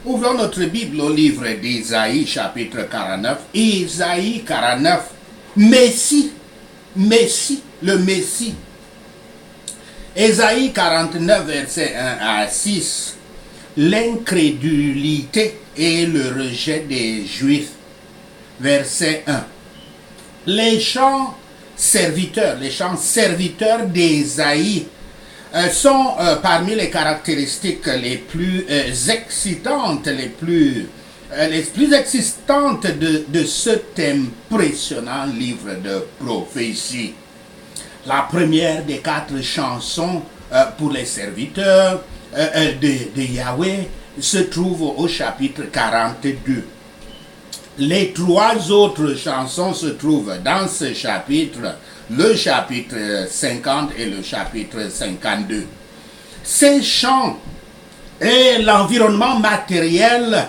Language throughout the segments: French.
Ouvrons notre Bible au livre d'Ésaïe, chapitre 49. Ésaïe 49. Messie, le Messie. Ésaïe 49, verset 1 à 6. L'incrédulité et le rejet des Juifs. Verset 1. Les chants serviteurs d'Ésaïe sont parmi les caractéristiques les plus excitantes, les plus existantes de cet impressionnant livre de prophétie. La première des 4 chansons pour les serviteurs de Yahweh se trouve au chapitre 42. Les 3 autres chansons se trouvent dans ce chapitre, le chapitre 50 et le chapitre 52. Ces chants et l'environnement matériel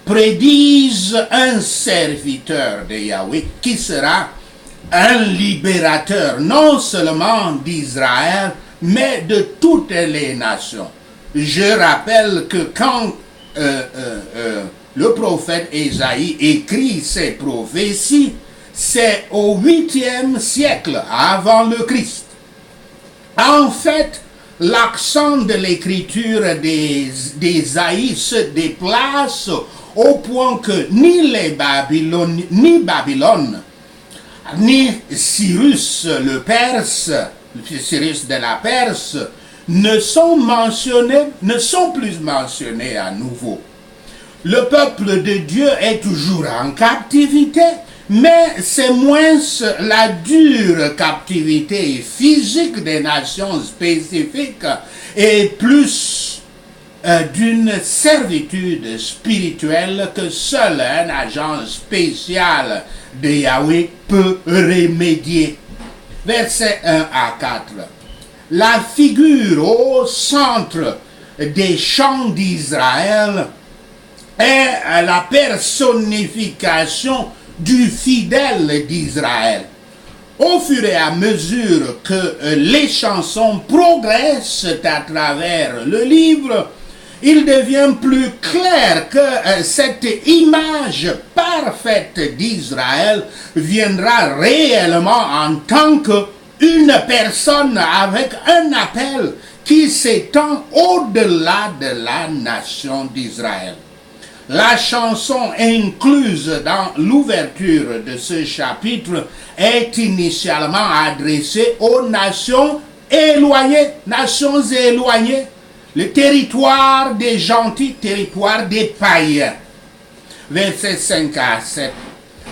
prédisent un serviteur de Yahweh qui sera un libérateur non seulement d'Israël, mais de toutes les nations. Je rappelle que quand le prophète Ésaïe écrit ses prophéties, c'est au 8e siècle avant le Christ. En fait, l'accent de l'écriture d'Ésaïe se déplace au point que ni Babylone, ni Cyrus le Perse, Cyrus de la Perse, ne sont plus mentionnés à nouveau. Le peuple de Dieu est toujours en captivité, mais c'est moins la dure captivité physique des nations spécifiques et plus d'une servitude spirituelle que seul un agent spécial de Yahweh peut remédier. Versets 1 à 4. La figure au centre des chants d'Israël est la personnification du fidèle d'Israël. Au fur et à mesure que les chansons progressent à travers le livre, il devient plus clair que cette image parfaite d'Israël viendra réellement en tant qu'une personne avec un appel qui s'étend au-delà de la nation d'Israël. La chanson incluse dans l'ouverture de ce chapitre est initialement adressée aux nations éloignées, le territoire des gentils, territoire des païens. Versets 5 à 7.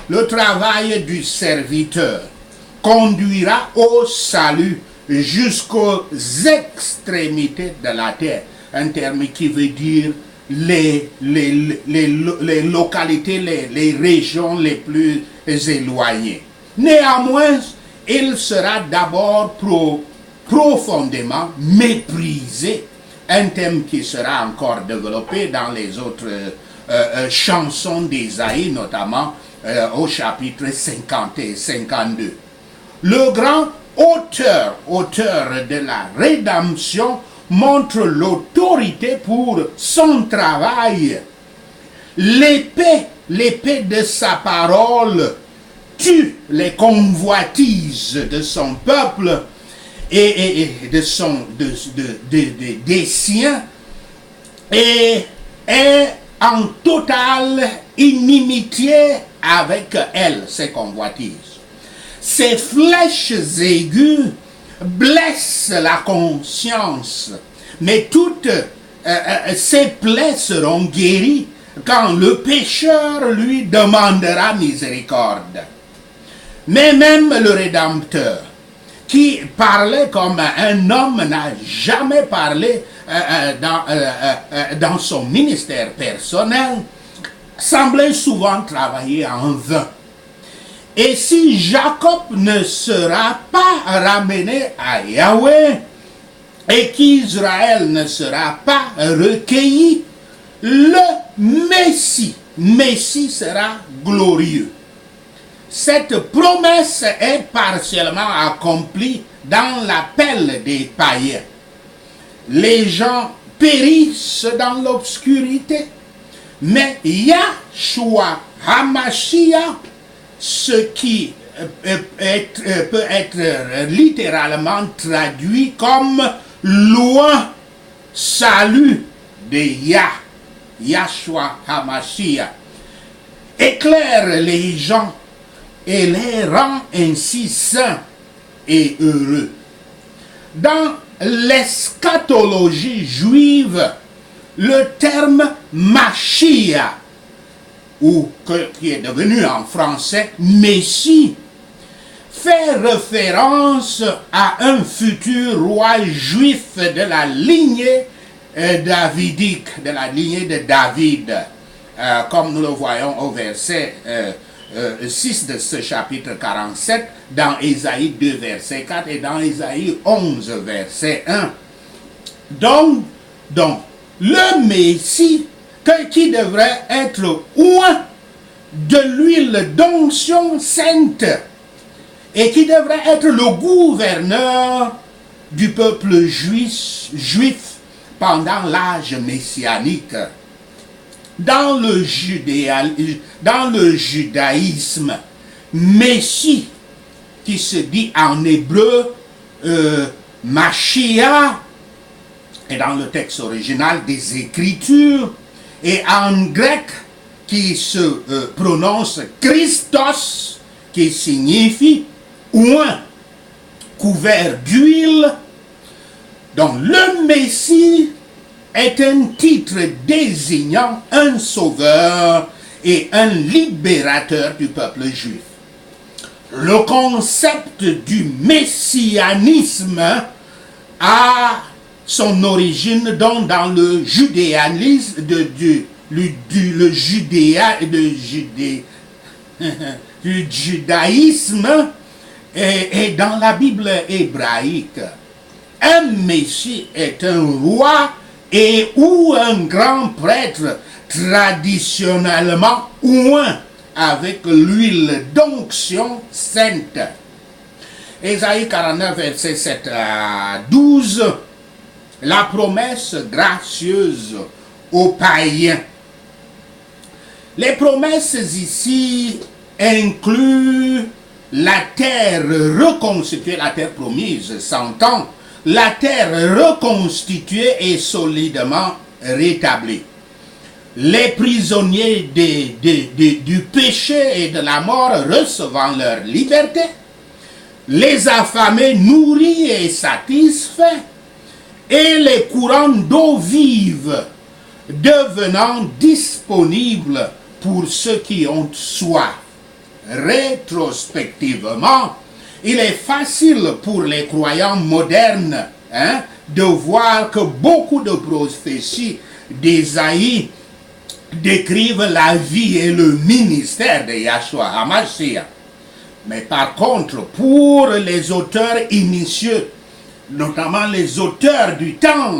Le travail du serviteur conduira au salut jusqu'aux extrémités de la terre. Un terme qui veut dire les localités, les régions les plus éloignées. Néanmoins, il sera d'abord profondément méprisé. Un thème qui sera encore développé dans les autres chansons d'Ésaïe, notamment au chapitre 50 et 52. Le grand auteur de la rédemption montre l'autorité pour son travail. L'épée de sa parole tue les convoitises de son peuple et des siens et est en totale inimitié avec elle, ces convoitises. Ces flèches aiguës blessent la conscience, mais toutes ces plaies seront guéries quand le pécheur lui demandera miséricorde. Mais même le Rédempteur, qui parlait comme un homme n'a jamais parlé dans son ministère personnel, semblait souvent travailler en vain. Et si Jacob ne sera pas ramené à Yahweh et qu'Israël ne sera pas recueilli, le Messie sera glorieux. Cette promesse est partiellement accomplie dans l'appel des païens. Les gens périssent dans l'obscurité. Mais Yahshua HaMashiach, ce qui peut être littéralement traduit comme loin, salut de Yahshua HaMashiach, éclaire les gens et les rend ainsi saints et heureux. Dans l'eschatologie juive, le terme Mashiach, qui est devenu en français Messie, fait référence à un futur roi juif de la lignée davidique, de la lignée de David, comme nous le voyons au verset 6 de ce chapitre 47, dans Ésaïe 2, verset 4 et dans Ésaïe 11, verset 1. Donc le Messie qui devrait être oint de l'huile d'onction sainte et qui devrait être le gouverneur du peuple juif pendant l'âge messianique. Dans le judaïsme, Messie, qui se dit en hébreu Mashiach, et dans le texte original des Écritures, et en grec, qui se prononce Christos, qui signifie oint, couvert d'huile. Donc le Messie est un titre désignant un sauveur et un libérateur du peuple juif. Le concept du messianisme a son origine donc dans le judéanisme, du judaïsme et dans la Bible hébraïque. Un Messie est un roi et ou un grand prêtre traditionnellement oint avec l'huile d'onction sainte. Ésaïe 49, verset 7 à 12, la promesse gracieuse aux païens. Les promesses ici incluent la terre reconstituée, la terre promise, s'entend, la terre reconstituée et solidement rétablie. Les prisonniers du péché et de la mort recevant leur liberté, les affamés nourris et satisfaits, et les courants d'eau vive devenant disponibles pour ceux qui ont soif. Rétrospectivement, il est facile pour les croyants modernes de voir que beaucoup de prophéties d'Ésaïe décrivent la vie et le ministère de Yahshua HaMashiach. Mais par contre, pour les auteurs initieux, notamment les auteurs du temps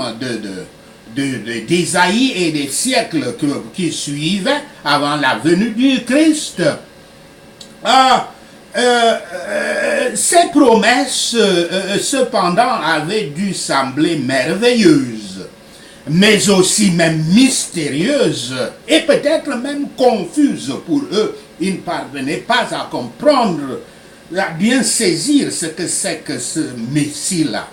d'Ésaïe et des siècles qui suivaient avant la venue du Christ, ces promesses cependant avaient dû sembler merveilleuses, mais aussi même mystérieuses et peut-être même confuses pour eux. Ils ne parvenaient pas à comprendre, à bien saisir ce que c'est que ce Messie-là.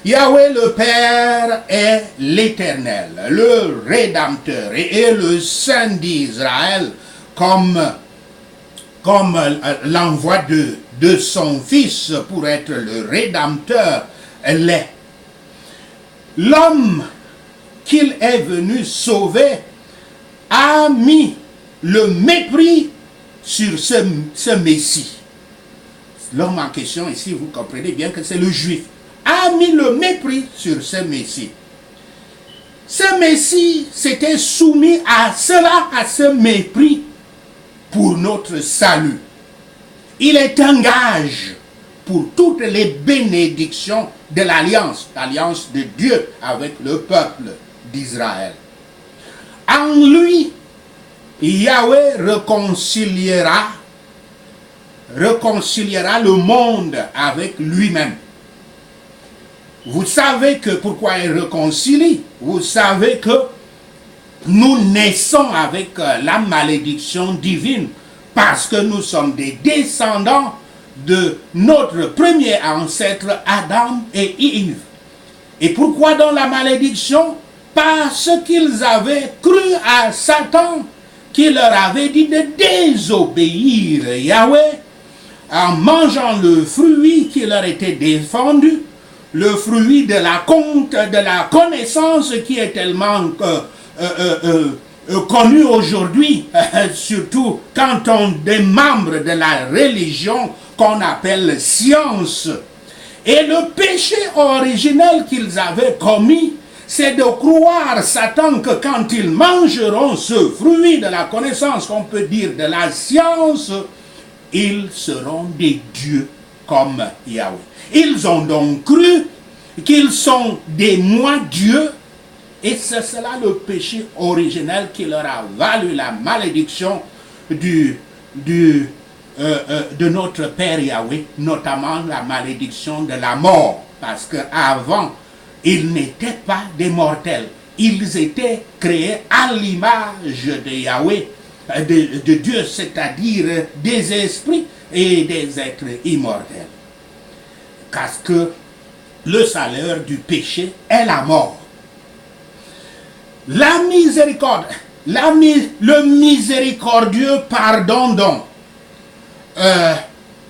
Yahweh le Père est l'Éternel, le Rédempteur et le Saint d'Israël comme l'envoi de son Fils pour être le Rédempteur l'est. L'homme qu'il est venu sauver a mis le mépris sur ce Messie. L'homme en question ici, vous comprenez bien que c'est le Juif, a mis le mépris sur ce Messie. Ce Messie s'était soumis à cela, à ce mépris pour notre salut. Il est un gage pour toutes les bénédictions de l'alliance de Dieu avec le peuple d'Israël. En lui, Yahweh réconciliera le monde avec lui-même. Vous savez que pourquoi il réconcilie? Vous savez que nous naissons avec la malédiction divine parce que nous sommes des descendants de notre premier ancêtre Adam et Ève. Et pourquoi dans la malédiction? Parce qu'ils avaient cru à Satan qui leur avait dit de désobéir Yahweh en mangeant le fruit qui leur était défendu, le fruit de la connaissance qui est tellement connu aujourd'hui, surtout quand on est membre de la religion qu'on appelle science. Et le péché originel qu'ils avaient commis, c'est de croire Satan que quand ils mangeront ce fruit de la connaissance, qu'on peut dire de la science, ils seront des dieux comme Yahweh. Ils ont donc cru qu'ils sont des moi-dieux, et c'est cela le péché originel qui leur a valu la malédiction de notre Père Yahweh, notamment la malédiction de la mort, parce qu'avant, ils n'étaient pas des mortels, ils étaient créés à l'image de Yahweh, de Dieu, c'est-à-dire des esprits et des êtres immortels. Parce que le salaire du péché est la mort. La miséricorde, le miséricordieux pardon donc,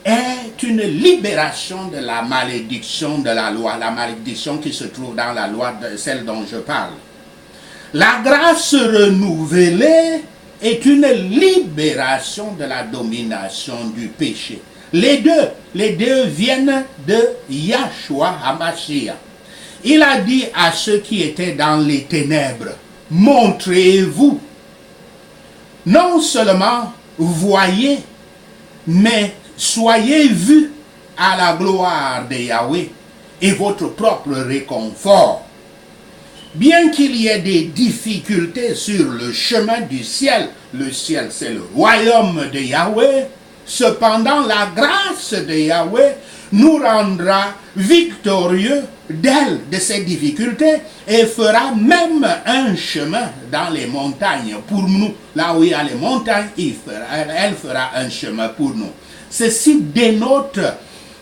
est une libération de la malédiction de la loi, la malédiction qui se trouve dans la loi, celle dont je parle. La grâce renouvelée est une libération de la domination du péché. Les deux viennent de Yahshua HaMashiach. Il a dit à ceux qui étaient dans les ténèbres, montrez-vous. Non seulement voyez, mais soyez vus à la gloire de Yahweh et votre propre réconfort. Bien qu'il y ait des difficultés sur le chemin du ciel, le ciel c'est le royaume de Yahweh, cependant la grâce de Yahweh nous rendra victorieux d'elle, de ces difficultés, et fera même un chemin dans les montagnes pour nous. Là où il y a les montagnes, elle fera un chemin pour nous. Ceci dénote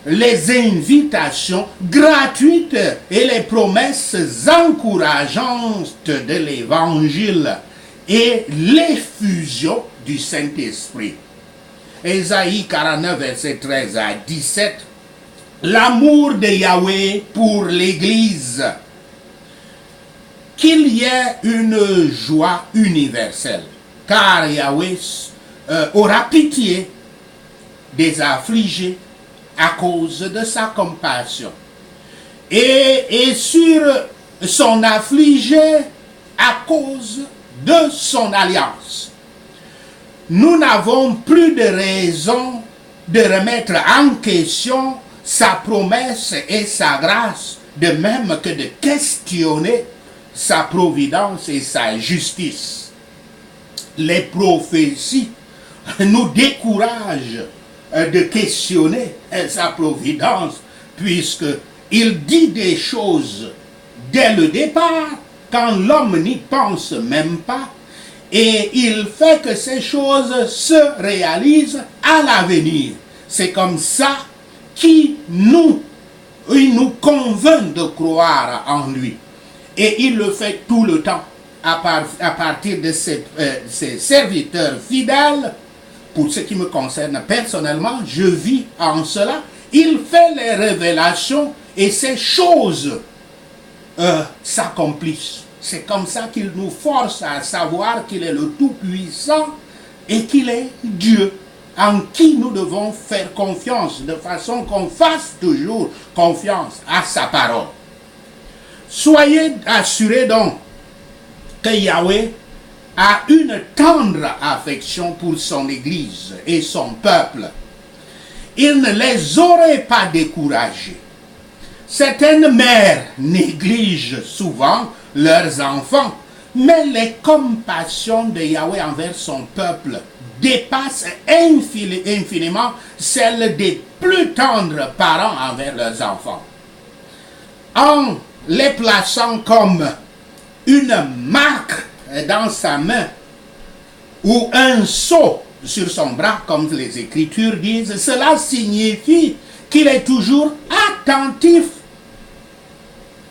les invitations gratuites et les promesses encourageantes de l'Évangile et l'effusion du Saint-Esprit. Ésaïe 49, verset 13 à 17. L'amour de Yahweh pour l'Église. Qu'il y ait une joie universelle, car Yahweh aura pitié des affligés à cause de sa compassion. Et sur son affligé à cause de son alliance. Nous n'avons plus de raison de remettre en question sa promesse et sa grâce, de même que de questionner sa providence et sa justice. Les prophéties nous découragent de questionner sa providence, puisqu'il dit des choses dès le départ, quand l'homme n'y pense même pas, et il fait que ces choses se réalisent à l'avenir. C'est comme ça qu'il nous convainc de croire en lui. Et il le fait tout le temps, à partir de ses serviteurs fidèles. Pour ce qui me concerne personnellement, je vis en cela. Il fait les révélations et ces choses s'accomplissent. C'est comme ça qu'il nous force à savoir qu'il est le Tout-Puissant et qu'il est Dieu, en qui nous devons faire confiance, de façon qu'on fasse toujours confiance à sa parole. Soyez assurés donc que Yahweh a une tendre affection pour son Église et son peuple. Il ne les aurait pas découragés. Certaines mères négligent souvent leurs enfants, mais les compassions de Yahweh envers son peuple dépassent infiniment celles des plus tendres parents envers leurs enfants. En les plaçant comme une marque dans sa main ou un sceau sur son bras, comme les Écritures disent, cela signifie qu'il est toujours attentif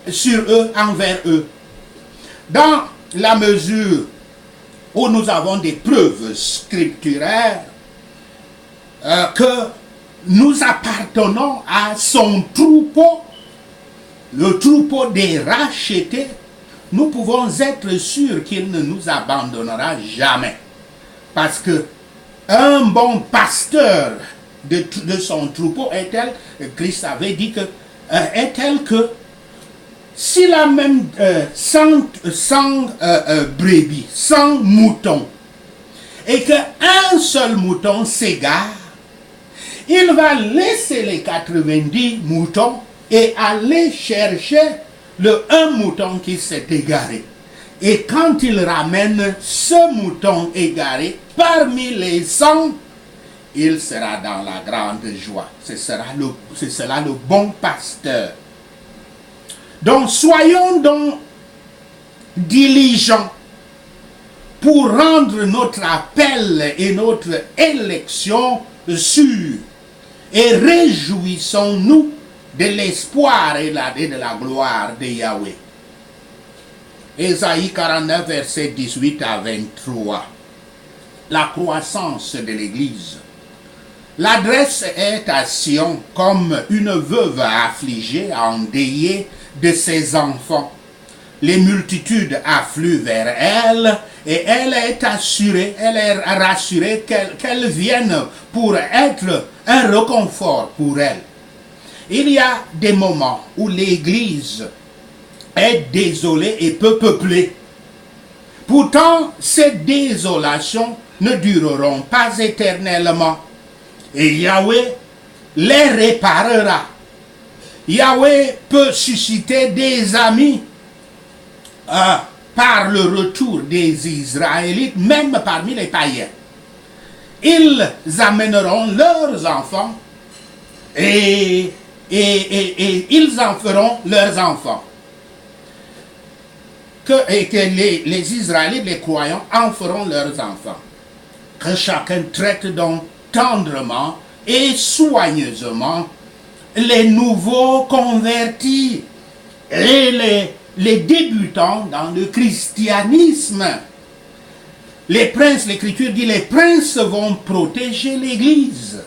sur eux, envers eux. Dans la mesure où nous avons des preuves scripturaires que nous appartenons à son troupeau, le troupeau des rachetés, nous pouvons être sûrs qu'il ne nous abandonnera jamais. Parce que un bon pasteur de son troupeau est tel, Christ avait dit que, est tel que s'il a même 100 brebis, 100 moutons, et qu'un seul mouton s'égare, il va laisser les 90 moutons et aller chercher le un mouton qui s'est égaré. Et quand il ramène ce mouton égaré parmi les 100, il sera dans la grande joie. C'est cela le bon pasteur. Donc soyons donc diligents pour rendre notre appel et notre élection sûrs. Et réjouissons-nous de l'espoir et de la gloire de Yahweh. Ésaïe 49, versets 18 à 23. La croissance de l'Église. L'adresse est à Sion comme une veuve affligée, endeuillée de ses enfants. Les multitudes affluent vers elle et elle est rassurée qu'elle vienne pour être un réconfort pour elle. Il y a des moments où l'Église est désolée et peu peuplée. Pourtant, ces désolations ne dureront pas éternellement. Et Yahweh les réparera. Yahweh peut susciter des amis par le retour des Israélites, même parmi les païens. Ils amèneront leurs enfants et ils en feront leurs enfants. Et que les Israélites, les croyants, en feront leurs enfants. Que chacun traite donc tendrement et soigneusement les nouveaux convertis et les débutants dans le christianisme. Les princes, l'Écriture dit, les princes vont protéger l'Église.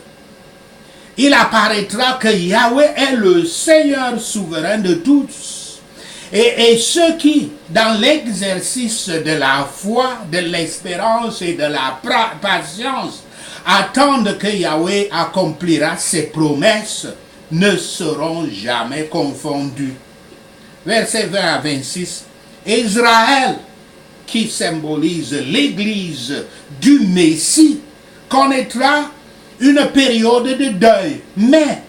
Il apparaîtra que Yahweh est le Seigneur souverain de tous. Et ceux qui, dans l'exercice de la foi, de l'espérance et de la patience, attendent que Yahweh accomplira ses promesses, ne seront jamais confondus. Versets 20 à 26. Israël, qui symbolise l'Église du Messie, connaîtra une période de deuil. Mais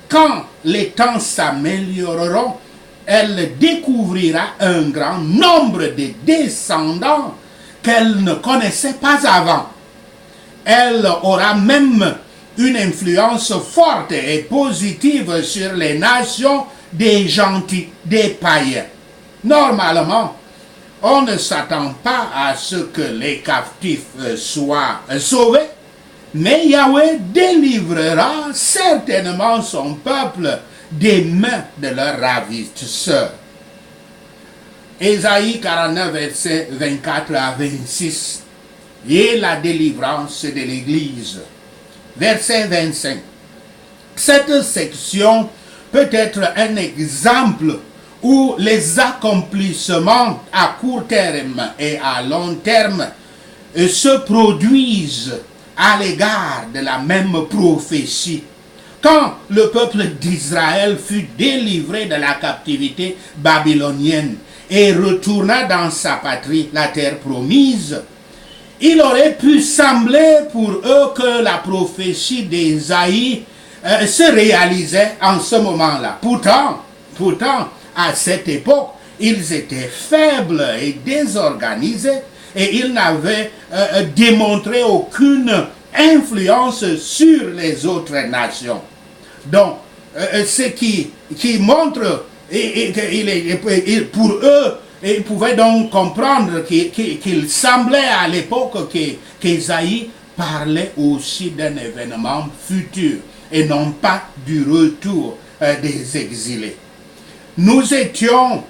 quand les temps s'amélioreront, elle découvrira un grand nombre de descendants qu'elle ne connaissait pas avant. Elle aura même une influence forte et positive sur les nations des gentils, des païens. Normalement, on ne s'attend pas à ce que les captifs soient sauvés, mais Yahweh délivrera certainement son peuple des mains de leurs ravisseurs. Ésaïe 49, versets 24 à 26. Et la délivrance de l'Église. Verset 25. Cette section peut être un exemple où les accomplissements à court terme et à long terme se produisent à l'égard de la même prophétie. Quand le peuple d'Israël fut délivré de la captivité babylonienne et retourna dans sa patrie, la terre promise, il aurait pu sembler pour eux que la prophétie d'Ésaïe se réalisait en ce moment-là. Pourtant, à cette époque, ils étaient faibles et désorganisés et ils n'avaient démontré aucune influence sur les autres nations. Donc, ce qui montre, pour eux, Et il pouvait donc comprendre qu'il semblait à l'époque qu'Ésaïe parlait aussi d'un événement futur et non pas du retour des exilés. Nous étions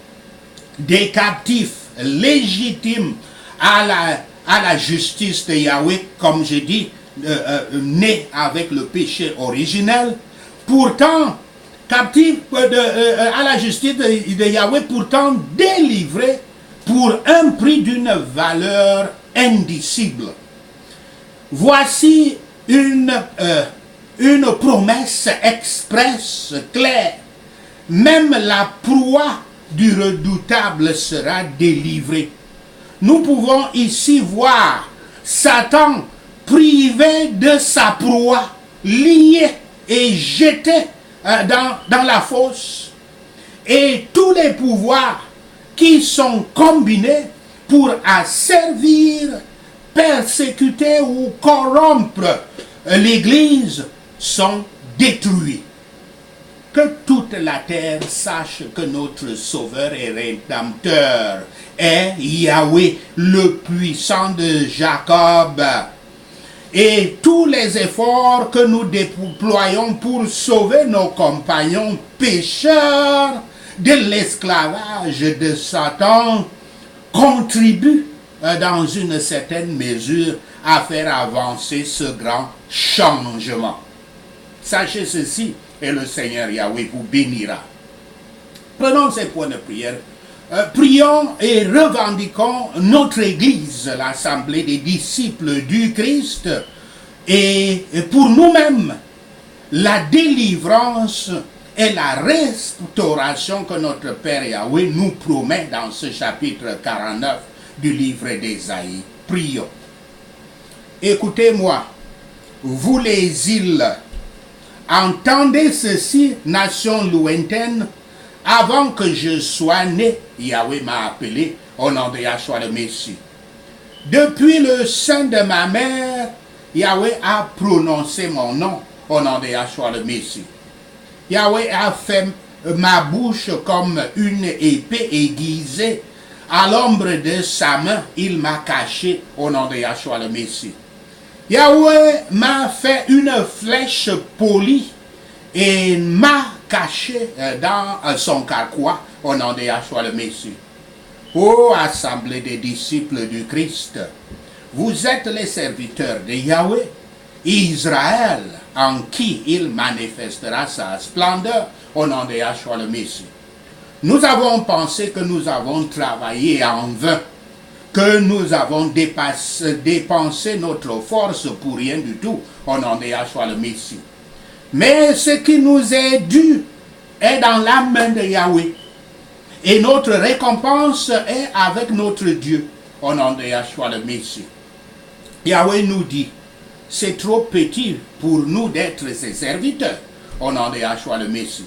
des captifs légitimes à la justice de Yahweh, comme je dis, nés avec le péché originel. Pourtant, captifs à la justice de Yahweh, pourtant délivrés pour un prix d'une valeur indicible. Voici une promesse expresse, claire. Même la proie du redoutable sera délivrée. Nous pouvons ici voir Satan privé de sa proie, lié et jeté dans la fosse. Et tous les pouvoirs qui sont combinés pour asservir, persécuter ou corrompre l'Église sont détruits. Que toute la terre sache que notre Sauveur et Rédempteur est Yahweh, le puissant de Jacob. Et tous les efforts que nous déployons pour sauver nos compagnons pécheurs de l'esclavage de Satan contribuent dans une certaine mesure à faire avancer ce grand changement. Sachez ceci, et le Seigneur Yahweh vous bénira. Prenons ces points de prière. Prions et revendiquons notre Église, l'Assemblée des disciples du Christ, et pour nous-mêmes, la délivrance et la restauration que notre Père Yahweh nous promet dans ce chapitre 49 du livre d'Ésaïe. Prions. Écoutez-moi, vous les îles, entendez ceci, nations lointaines, avant que je sois né, Yahweh m'a appelé au nom de Yahshua le Messie. Depuis le sein de ma mère, Yahweh a prononcé mon nom au nom de Yahshua le Messie. Yahweh a fait ma bouche comme une épée aiguisée. À l'ombre de sa main, il m'a caché au nom de Yahshua le Messie. Yahweh m'a fait une flèche polie et m'a caché dans son carquois au nom de Yahshua le Messie. Ô assemblée des disciples du Christ, vous êtes les serviteurs de Yahweh, Israël, en qui il manifestera sa splendeur au nom de Yahshua le Messie. Nous avons pensé que nous avons travaillé en vain, que nous avons dépensé notre force pour rien du tout au nom de Yahshua le Messie. Mais ce qui nous est dû est dans la main de Yahweh. Et notre récompense est avec notre Dieu au nom de Yahshua le Messie. Yahweh nous dit, c'est trop petit pour nous d'être ses serviteurs au nom de Yahshua le Messie.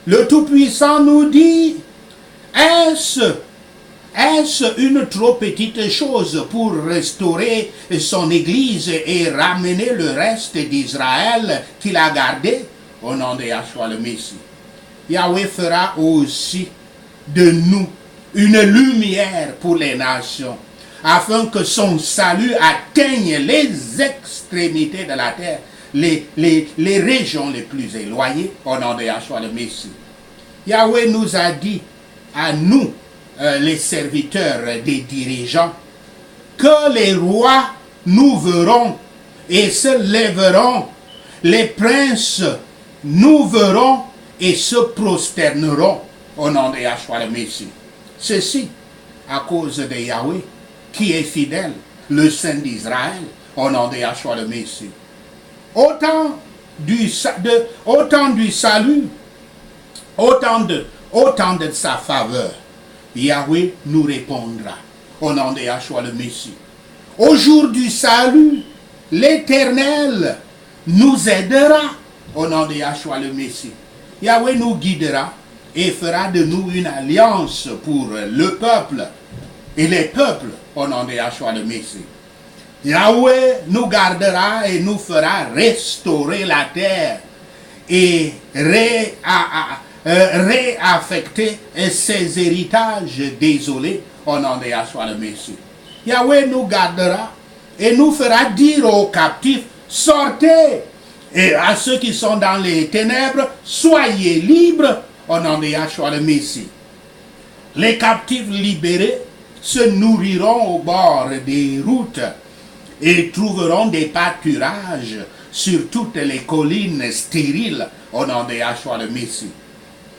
Le Tout-Puissant nous dit, est-ce une trop petite chose pour restaurer son Église et ramener le reste d'Israël qu'il a gardé au nom de Yahshua le Messie? Yahweh fera aussi de nous une lumière pour les nations, afin que son salut atteigne les extrémités de la terre, les régions les plus éloignées, au nom de Yahshua le Messie. Yahweh nous a dit, à nous, les serviteurs des dirigeants, que les rois nous verront et se lèveront, les princes nous verront et se prosterneront au nom de Yahshua le Messie. Ceci à cause de Yahweh, qui est fidèle, le Saint d'Israël, au nom de Yahshua le Messie. Autant du salut, autant de sa faveur, Yahweh nous répondra au nom de Yahshua le Messie. Au jour du salut, l'Éternel nous aidera au nom de Yahshua le Messie. Yahweh nous guidera et fera de nous une alliance pour le peuple et les peuples au nom de Yahshua le Messie. Yahweh nous gardera et nous fera restaurer la terre et réaffecter ses héritages désolés au nom de Yahshua le Messie. Yahweh nous gardera et nous fera dire aux captifs, sortez, et à ceux qui sont dans les ténèbres, soyez libres au nom de Yahshua le Messie. Les captifs libérés se nourriront au bord des routes et trouveront des pâturages sur toutes les collines stériles au nom de Yahshua le Messie.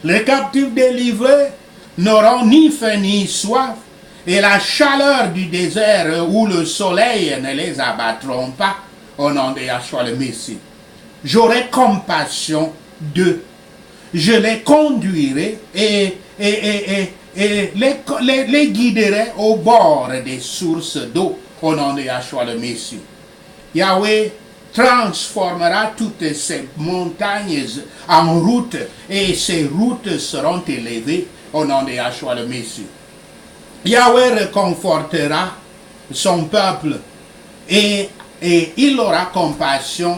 Les captifs délivrés n'auront ni faim ni soif, et la chaleur du désert où le soleil ne les abattront pas au nom de Yahshua le Messie. J'aurai compassion d'eux. Je les conduirai et les guiderai au bord des sources d'eau au nom de Yahshua le Messie. Yahweh transformera toutes ces montagnes en routes et ces routes seront élevées au nom de Yahshua le Messie. Yahweh réconfortera son peuple et il aura compassion